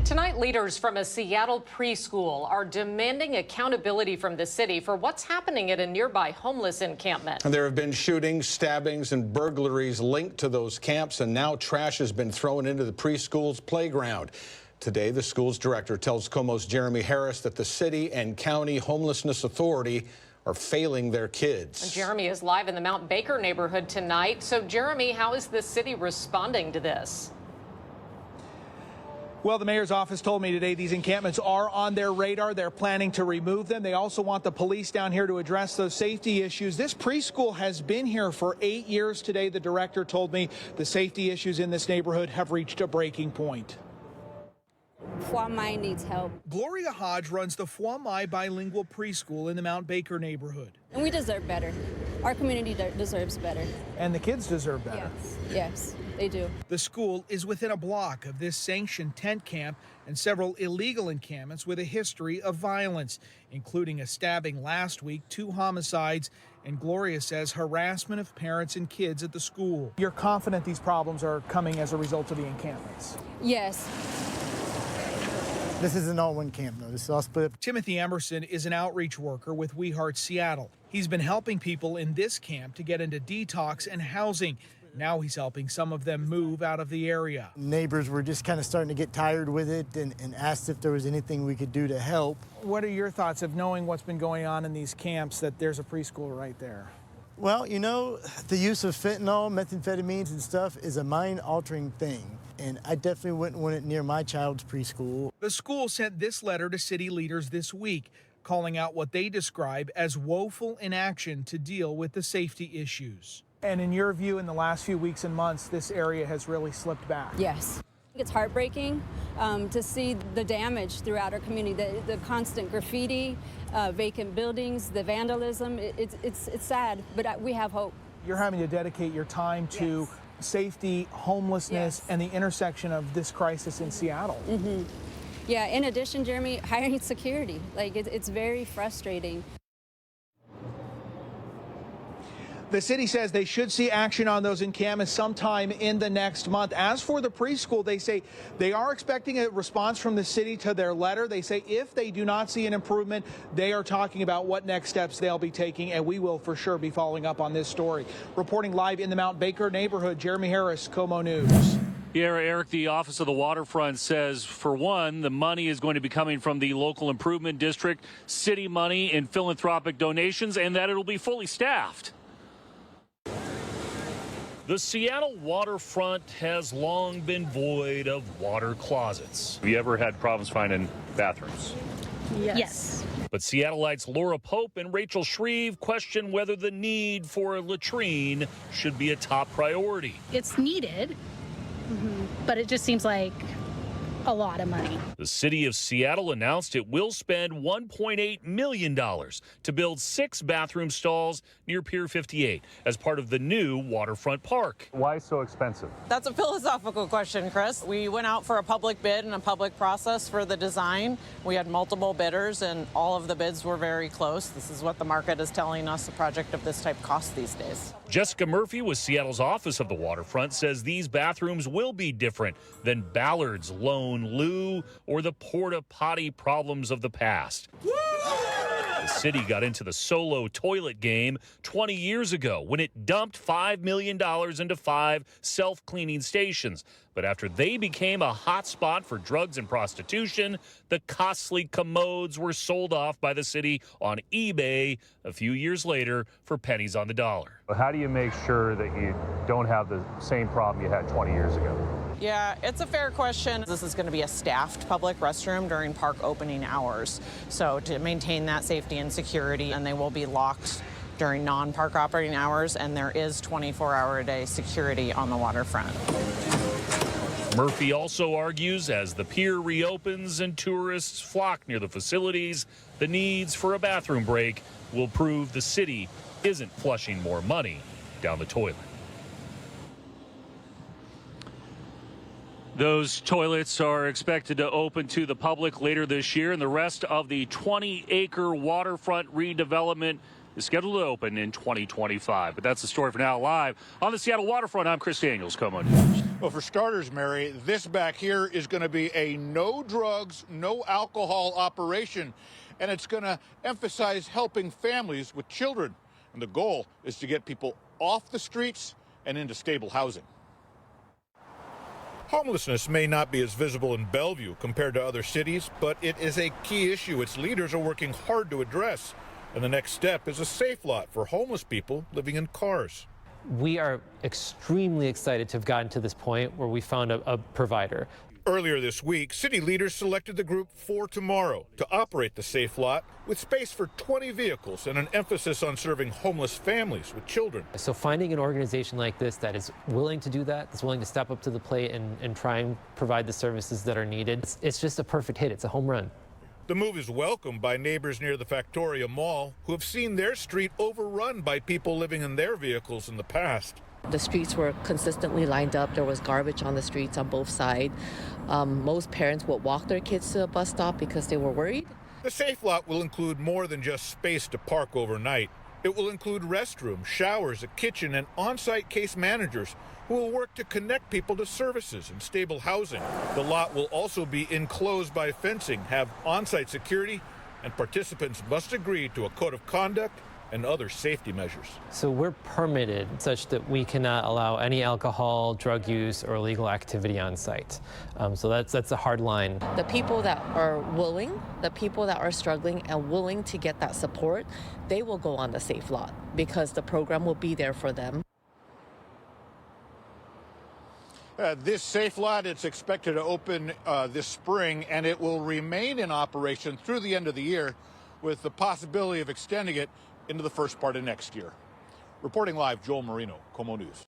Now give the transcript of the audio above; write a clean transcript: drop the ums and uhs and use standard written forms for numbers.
Tonight, leaders from a Seattle preschool are demanding accountability from the city for what's happening at a nearby homeless encampment. There have been shootings, stabbings, and burglaries linked to those camps, and now trash has been thrown into the preschool's playground. Today, the school's director tells KOMO's Jeremy Harris that the city and county homelessness authority are failing their kids. Jeremy is live in the Mount Baker neighborhood tonight. So, Jeremy, how is the city responding to this? Well, the mayor's office told me today these encampments are on their radar. They're planning to remove them. They also want the police down here to address those safety issues. This preschool has been here for 8 years today. The director told me the safety issues in this neighborhood have reached a breaking point. Phua Mai needs help. Gloria Hodge runs the Phua Mai Bilingual Preschool in the Mount Baker neighborhood. And we deserve better. Our community deserves better. And the kids deserve better. Yes, they do. The school is within a block of this sanctioned tent camp and several illegal encampments with a history of violence, including a stabbing last week, 2 homicides, and Gloria says harassment of parents and kids at the school. You're confident these problems are coming as a result of the encampments? Yes. This isn't all one camp, though. This is all split up. Timothy Emerson is an outreach worker with We Heart Seattle. He's been helping people in this camp to get into detox and housing. Now he's helping some of them move out of the area. Neighbors were just kind of starting to get tired with it and asked if there was anything we could do to help. What are your thoughts of knowing what's been going on in these camps, that there's a preschool right there? Well, you know, the use of fentanyl, methamphetamines and stuff is a mind-altering thing. And I definitely wouldn't want it near my child's preschool. The school sent this letter to city leaders this week, calling out what they describe as woeful inaction to deal with the safety issues. And in your view, in the last few weeks and months, this area has really slipped back. Yes. It's heartbreaking to see the damage throughout our community, the constant graffiti, vacant buildings, the vandalism. It's sad, but we have hope. You're having to dedicate your time to safety, homelessness, and the intersection of this crisis in Seattle. Yeah, in addition, Jeremy, hiring security, like it's very frustrating. The city says they should see action on those encampments sometime in the next month. As for the preschool, they say they are expecting a response from the city to their letter. They say if they do not see an improvement, they are talking about what next steps they'll be taking, and we will for sure be following up on this story. Reporting live in the Mount Baker neighborhood, Jeremy Harris, KOMO News. Yeah, Eric, the Office of the Waterfront says, for one, the money is going to be coming from the local improvement district, city money, and philanthropic donations, and that it'll be fully staffed. The Seattle waterfront has long been void of water closets. Have you ever had problems finding bathrooms? Yes. But Seattleites Laura Pope and Rachel Shreve question whether the need for a latrine should be a top priority. It's needed, but it just seems like a lot of money. The city of Seattle announced it will spend $1.8 million to build 6 bathroom stalls near Pier 58 as part of the new waterfront park. Why so expensive? That's a philosophical question, Chris. We went out for a public bid and a public process for the design. We had multiple bidders and all of the bids were very close. This is what the market is telling us a project of this type costs these days. Jessica Murphy with Seattle's Office of the Waterfront says these bathrooms will be different than Ballard's Lone Lou or the porta potty problems of the past. The city got into the solo toilet game 20 years ago when it dumped $5 million into 5 self-cleaning stations. But after they became a hot spot for drugs and prostitution, the costly commodes were sold off by the city on eBay a few years later for pennies on the dollar. How do you make sure that you don't have the same problem you had 20 years ago? Yeah, it's a fair question. This is going to be a staffed public restroom during park opening hours. So to maintain that safety and security, and they will be locked during non-park operating hours, and there is 24-hour-a-day security on the waterfront. Murphy also argues as the pier reopens and tourists flock near the facilities, the needs for a bathroom break will prove the city isn't flushing more money down the toilet. Those toilets are expected to open to the public later this year, and the rest of the 20-acre waterfront redevelopment is scheduled to open in 2025. But that's the story for now. Live on the Seattle waterfront, I'm Chris Daniels, KOMO News. Well, for starters, Mary, this back here is going to be a no drugs, no alcohol operation, and it's going to emphasize helping families with children. And the goal is to get people off the streets and into stable housing. Homelessness may not be as visible in Bellevue compared to other cities, but it is a key issue its leaders are working hard to address. And the next step is a safe lot for homeless people living in cars. We are extremely excited to have gotten to this point where we found a provider. Earlier this week, city leaders selected the group For Tomorrow to operate the safe lot with space for 20 vehicles and an emphasis on serving homeless families with children. So finding an organization like this that is willing to do that, that's willing to step up to the plate and try and provide the services that are needed, it's just a perfect hit. It's a home run. The move is welcomed by neighbors near the Factoria Mall who have seen their street overrun by people living in their vehicles in the past. The streets were consistently lined up. There was garbage on the streets on both sides. Most parents would walk their kids to a bus stop because they were worried. The safe lot will include more than just space to park overnight. It will include restrooms, showers, a kitchen, and on-site case managers who will work to connect people to services and stable housing. The lot will also be enclosed by fencing, have on-site security, and participants must agree to a code of conduct and other safety measures. So we're permitted such that we cannot allow any alcohol, drug use, or illegal activity on site. So that's a hard line. The people that are willing, the people that are struggling and willing to get that support, they will go on the safe lot because the program will be there for them. This safe lot, it's expected to open this spring, and it will remain in operation through the end of the year with the possibility of extending it into the first part of next year. Reporting live, Joel Marino, KOMO News.